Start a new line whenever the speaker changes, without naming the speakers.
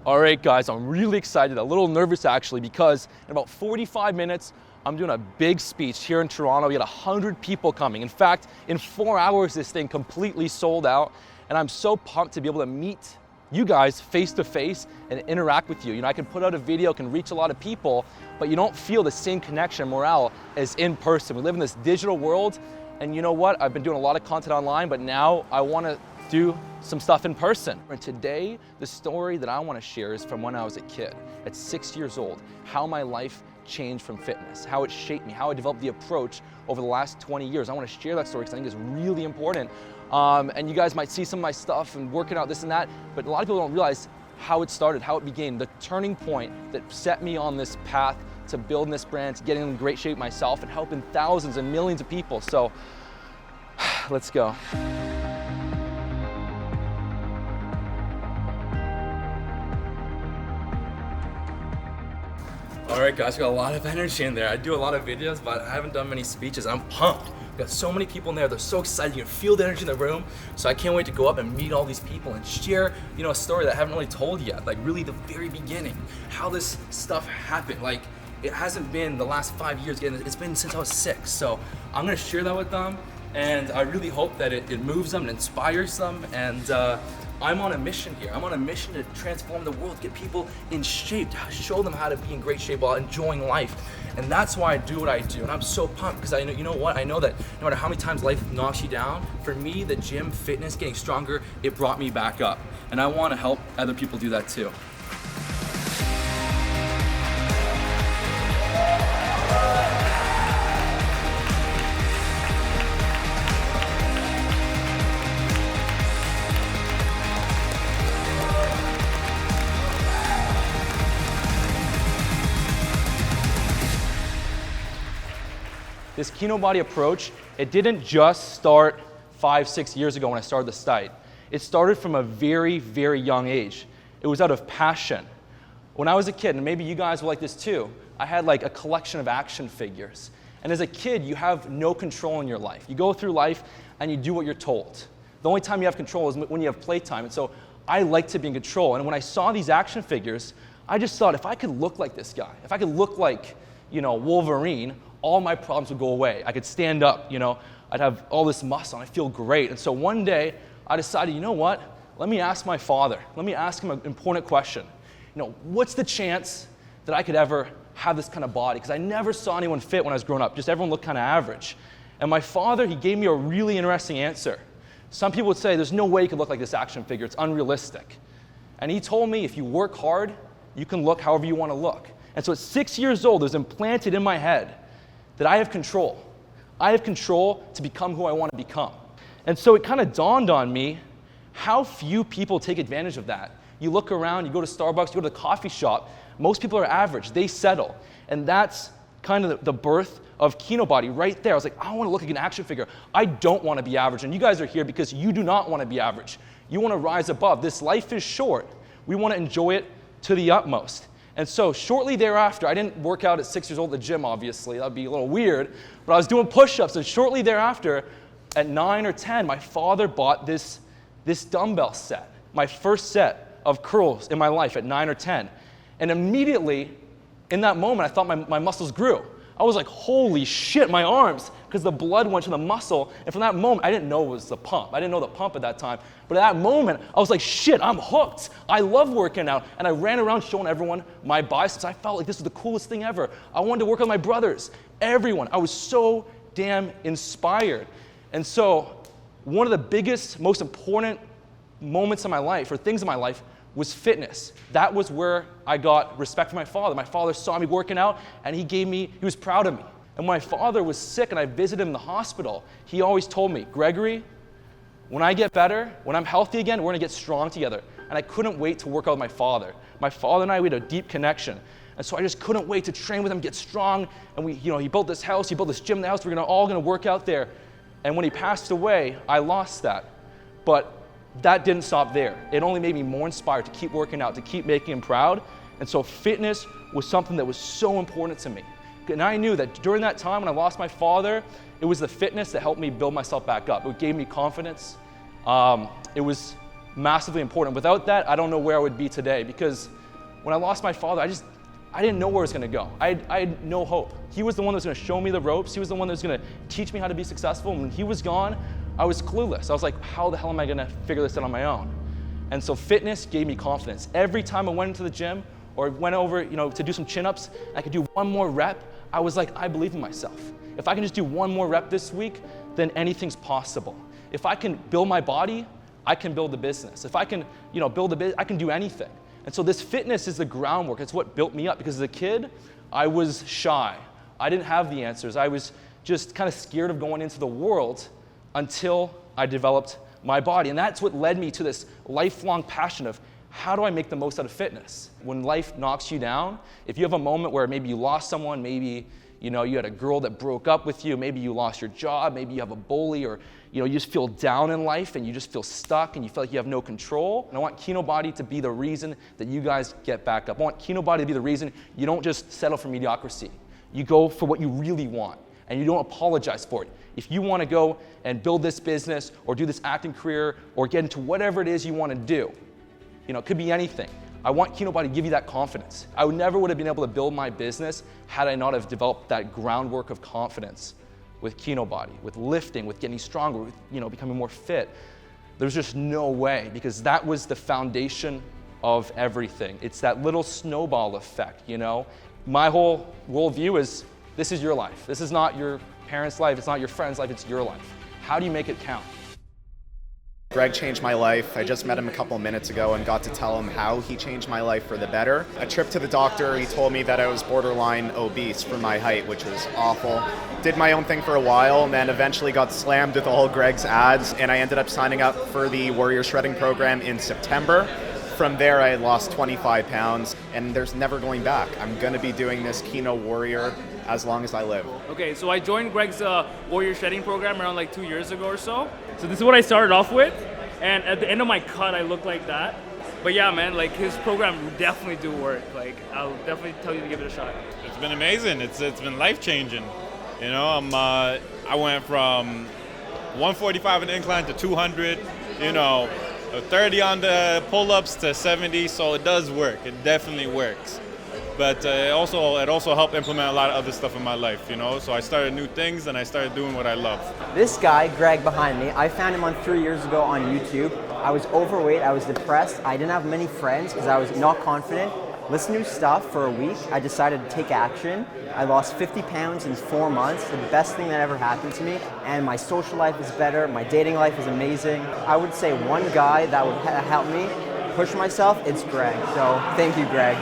All right, guys, I'm really excited, a little nervous actually, because in about 45 minutes, I'm doing a big speech here in Toronto. We had 100 people coming. In fact, in 4 hours, this thing completely sold out. And I'm so pumped to be able to meet you guys face to face and interact with you. You know, I can put out a video, can reach a lot of people, but you don't feel the same connection and morale as in person. We live in this digital world, and you know what? I've been doing a lot of content online, but now I want to do some stuff in person. And today, the story that I want to share is from when I was a kid. At 6 years old, how my life changed from fitness, how it shaped me, how I developed the approach over the last 20 years. I want to share that story because I think it's really important. And you guys might see some of my stuff and working out this and that, but a lot of people don't realize how it started, how it began, the turning point that set me on this path to building this brand, to getting in great shape myself and helping thousands and millions of people. So let's go. All right, guys, we got a lot of energy in there. I do a lot of videos, but I haven't done many speeches. I'm pumped. We got so many people in there. They're so excited. You can feel the energy in the room. So I can't wait to go up and meet all these people and share, you know, a story that I haven't really told yet. Like really the very beginning, how this stuff happened. Like it hasn't been the last 5 years. It's been since I was 6. So I'm gonna share that with them. And I really hope that it moves them and inspires them. And I'm on a mission here. I'm on a mission to transform the world, get people in shape, to show them how to be in great shape while enjoying life. And that's why I do what I do. And I'm so pumped because I know, you know what? I know that no matter how many times life knocks you down, for me, the gym, fitness, getting stronger, it brought me back up. And I want to help other people do that too. This Kinobody approach, it didn't just start 5-6 years ago when I started the site. It started from a very, very young age. It was out of passion. When I was a kid, and maybe you guys were like this too, I had like a collection of action figures. And as a kid, you have no control in your life. You go through life and you do what you're told. The only time you have control is when you have playtime. And so I like to be in control. And when I saw these action figures, I just thought if I could look like this guy, if I could look like, you know, Wolverine, all my problems would go away. I could stand up, you know, I'd have all this muscle and I feel great. And so one day I decided, you know what? Let me ask my father. Let me ask him an important question. You know, what's the chance that I could ever have this kind of body? Because I never saw anyone fit when I was growing up. Just everyone looked kind of average. And my father, he gave me a really interesting answer. Some people would say, there's no way you could look like this action figure. It's unrealistic. And he told me, if you work hard, you can look however you want to look. And so at 6 years old, it was implanted in my head that I have control. I have control to become who I want to become. And so it kind of dawned on me how few people take advantage of that. You look around, you go to Starbucks, you go to the coffee shop, most people are average, they settle. And that's kind of the birth of Kinobody right there. I was like, I want to look like an action figure. I don't want to be average. And you guys are here because you do not want to be average. You want to rise above. This life is short. We want to enjoy it to the utmost. And so shortly thereafter, I didn't work out at 6 years old at the gym, obviously. That would be a little weird. But I was doing push-ups, and shortly thereafter, at 9 or 10, my father bought this dumbbell set, my first set of curls in my life at 9 or 10. And immediately, in that moment, I thought my muscles grew. I was like, holy shit, my arms, because the blood went to the muscle. And from that moment, I didn't know it was the pump. I didn't know the pump at that time. But at that moment, I was like, shit, I'm hooked. I love working out. And I ran around showing everyone my biceps. I felt like this was the coolest thing ever. I wanted to work with my brothers, everyone. I was so damn inspired. And so one of the biggest, most important moments in my life, or things in my life, was fitness. That was where I got respect for my father. My father saw me working out, and he was proud of me. And when my father was sick and I visited him in the hospital, he always told me, Gregory, when I get better, when I'm healthy again, we're gonna get strong together. And I couldn't wait to work out with my father. My father and I, we had a deep connection. And so I just couldn't wait to train with him, get strong. And he built this house, he built this gym in the house, we're all gonna work out there. And when he passed away, I lost that. But that didn't stop there. It only made me more inspired to keep working out, to keep making him proud. And so fitness was something that was so important to me. And I knew that during that time when I lost my father, it was the fitness that helped me build myself back up. It gave me confidence. It was massively important. Without that, I don't know where I would be today, because when I lost my father, I didn't know where it was gonna go. I had no hope. He was the one that was gonna show me the ropes. He was the one that was gonna teach me how to be successful. And when he was gone, I was clueless. I was like, how the hell am I gonna figure this out on my own? And so fitness gave me confidence. Every time I went into the gym or went over, to do some chin-ups, I could do one more rep, I was like, I believe in myself. If I can just do one more rep this week, then anything's possible. If I can build my body, I can build the business. If I can, build the business, I can do anything. And so this fitness is the groundwork. It's what built me up, because as a kid, I was shy. I didn't have the answers. I was just kind of scared of going into the world until I developed my body. And that's what led me to this lifelong passion of, how do I make the most out of fitness? When life knocks you down, if you have a moment where maybe you lost someone, maybe you had a girl that broke up with you, maybe you lost your job, maybe you have a bully, or you just feel down in life and you just feel stuck and you feel like you have no control. And I want Kinobody to be the reason that you guys get back up. I want Kinobody to be the reason you don't just settle for mediocrity. You go for what you really want, and you don't apologize for it. If you want to go and build this business or do this acting career or get into whatever it is you want to do, it could be anything. I want Kinobody to give you that confidence. I never would have been able to build my business had I not have developed that groundwork of confidence with Kinobody, with lifting, with getting stronger, with becoming more fit. There's just no way, because that was the foundation of everything. It's that little snowball effect, My whole worldview is, this is your life. This is not your parents' life, it's not your friend's life, it's your life. How do you make it count?
Greg changed my life. I just met him a couple of minutes ago and got to tell him how he changed my life for the better. A trip to the doctor, he told me that I was borderline obese for my height, which was awful. Did my own thing for a while, and then eventually got slammed with all Greg's ads, and I ended up signing up for the Warrior Shredding program in September. From there, I lost 25 pounds, and there's never going back. I'm going to be doing this Kino Warrior as long as I live.
Okay, so I joined Greg's Warrior Shredding program around 2 years ago or so. So this is what I started off with, and at the end of my cut, I look like that. But yeah, man, his program definitely do work. I'll definitely tell you to give it a shot.
It's been amazing. It's been life-changing. I went from 145 in the incline to 200. 30 on the pull-ups to 70. So it does work. It definitely works. But it also helped implement a lot of other stuff in my life, So I started new things and I started doing what I love.
This guy, Greg, behind me, I found him 3 years ago on YouTube. I was overweight, I was depressed, I didn't have many friends because I was not confident. Listened to his stuff for a week, I decided to take action. I lost 50 pounds in 4 months, the best thing that ever happened to me. And my social life is better, my dating life is amazing. I would say one guy that would help me push myself, it's Greg. So thank you, Greg.